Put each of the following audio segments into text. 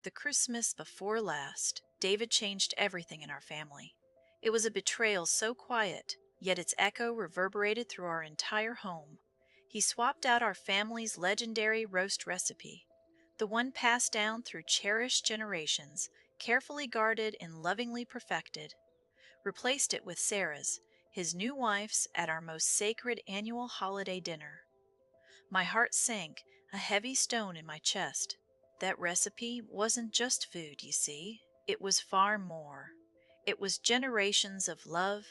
The Christmas before last, David changed everything in our family. It was a betrayal so quiet, yet its echo reverberated through our entire home. He swapped out our family's legendary roast recipe, the one passed down through cherished generations, carefully guarded and lovingly perfected, replaced it with Sarah's, his new wife's, at our most sacred annual holiday dinner. My heart sank, a heavy stone in my chest. That recipe wasn't just food, you see. It was far more. It was generations of love,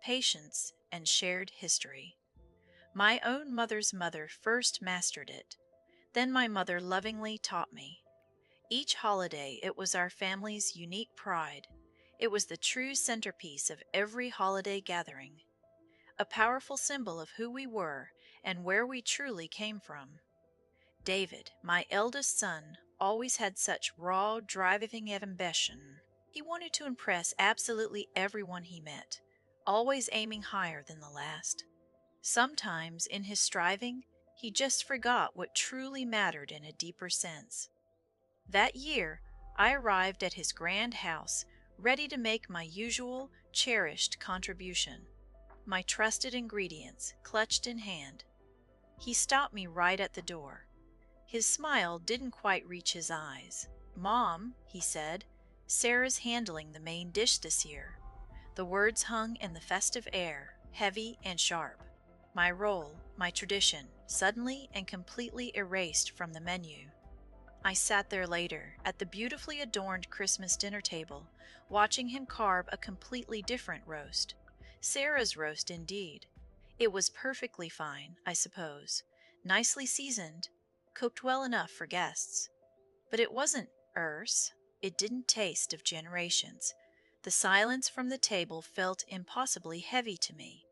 patience, and shared history. My own mother's mother first mastered it. Then my mother lovingly taught me. Each holiday, it was our family's unique pride. It was the true centerpiece of every holiday gathering, a powerful symbol of who we were and where we truly came from. David, my eldest son, always had such raw, driving ambition. He wanted to impress absolutely everyone he met, always aiming higher than the last. Sometimes, in his striving, he just forgot what truly mattered in a deeper sense. That year, I arrived at his grand house, ready to make my usual, cherished contribution, my trusted ingredients clutched in hand. He stopped me right at the door. His smile didn't quite reach his eyes. "Mom," he said, "Sarah's handling the main dish this year." The words hung in the festive air, heavy and sharp. My role, my tradition, suddenly and completely erased from the menu. I sat there later, at the beautifully adorned Christmas dinner table, watching him carve a completely different roast. Sarah's roast, indeed. It was perfectly fine, I suppose, nicely seasoned, cooked well enough for guests. But it wasn't Erse. It didn't taste of generations. The silence from the table felt impossibly heavy to me.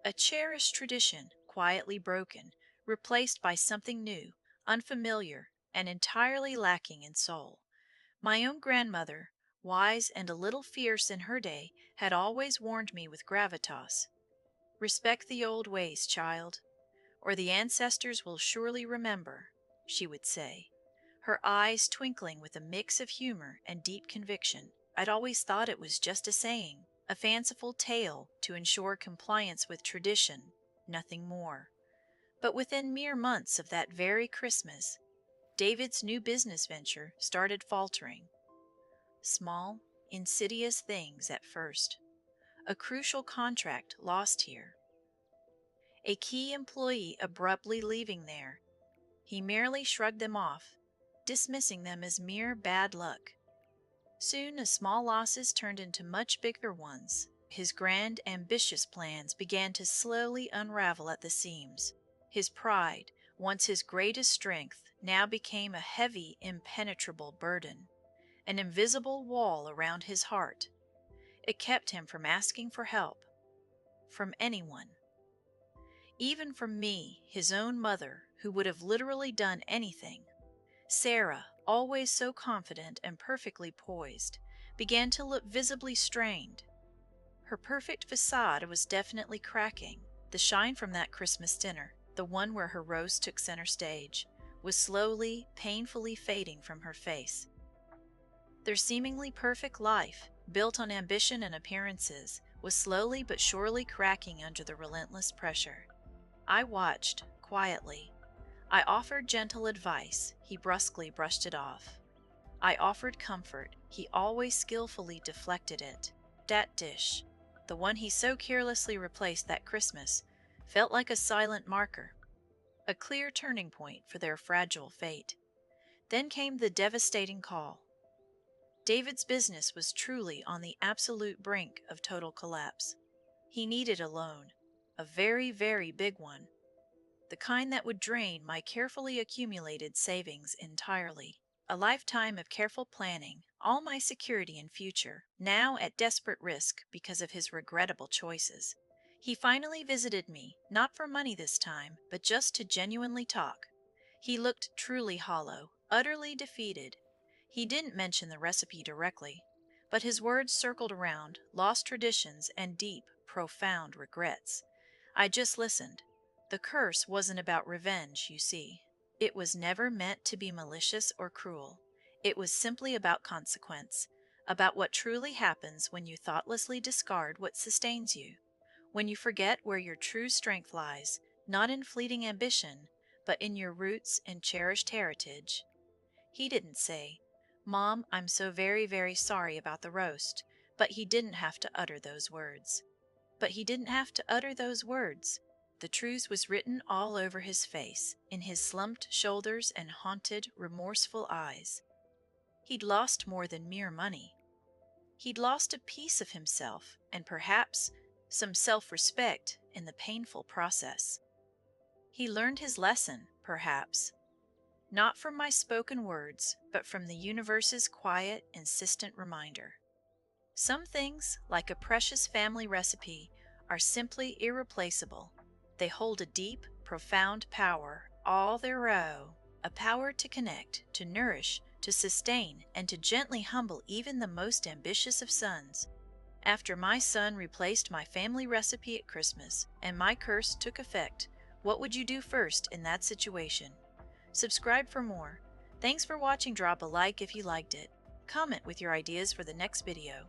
A cherished tradition, quietly broken, replaced by something new, unfamiliar, and entirely lacking in soul. My own grandmother, wise and a little fierce in her day, had always warned me with gravitas, "Respect the old ways, child, or the ancestors will surely remember," she would say, her eyes twinkling with a mix of humor and deep conviction. I'd always thought it was just a saying, a fanciful tale to ensure compliance with tradition, nothing more. But within mere months of that very Christmas, David's new business venture started faltering. Small, insidious things at first. A crucial contract lost here. A key employee abruptly leaving there. He merely shrugged them off, dismissing them as mere bad luck. Soon the small losses turned into much bigger ones. His grand, ambitious plans began to slowly unravel at the seams. His pride, once his greatest strength, now became a heavy, impenetrable burden, an invisible wall around his heart. It kept him from asking for help, from anyone. Even from me, his own mother, who would have literally done anything. Sarah, always so confident and perfectly poised, began to look visibly strained. Her perfect facade was definitely cracking. The shine from that Christmas dinner, the one where her roast took center stage, was slowly, painfully fading from her face. Their seemingly perfect life, built on ambition and appearances, was slowly but surely cracking under the relentless pressure. I watched, quietly. I offered gentle advice. He brusquely brushed it off. I offered comfort. He always skillfully deflected it. That dish, the one he so carelessly replaced that Christmas, felt like a silent marker, a clear turning point for their fragile fate. Then came the devastating call. David's business was truly on the absolute brink of total collapse. He needed a loan, a very, very big one, the kind that would drain my carefully accumulated savings entirely. A lifetime of careful planning, all my security and future, now at desperate risk because of his regrettable choices. He finally visited me, not for money this time, but just to genuinely talk. He looked truly hollow, utterly defeated. He didn't mention the recipe directly, but his words circled around lost traditions and deep, profound regrets. I just listened. The curse wasn't about revenge, you see. It was never meant to be malicious or cruel. It was simply about consequence, about what truly happens when you thoughtlessly discard what sustains you, when you forget where your true strength lies, not in fleeting ambition, but in your roots and cherished heritage. He didn't say, "Mom, I'm so very, very sorry about the roast," but he didn't have to utter those words. But he didn't have to utter those words. The truth was written all over his face, in his slumped shoulders and haunted, remorseful eyes. He'd lost more than mere money. He'd lost a piece of himself, and perhaps some self-respect in the painful process. He learned his lesson, perhaps, not from my spoken words, but from the universe's quiet, insistent reminder. Some things, like a precious family recipe, are simply irreplaceable. They hold a deep, profound power, all their own, a power to connect, to nourish, to sustain, and to gently humble even the most ambitious of sons. After my son replaced my family recipe at Christmas, and my curse took effect, what would you do first in that situation? Subscribe for more. Thanks for watching. Drop a like if you liked it. Comment with your ideas for the next video.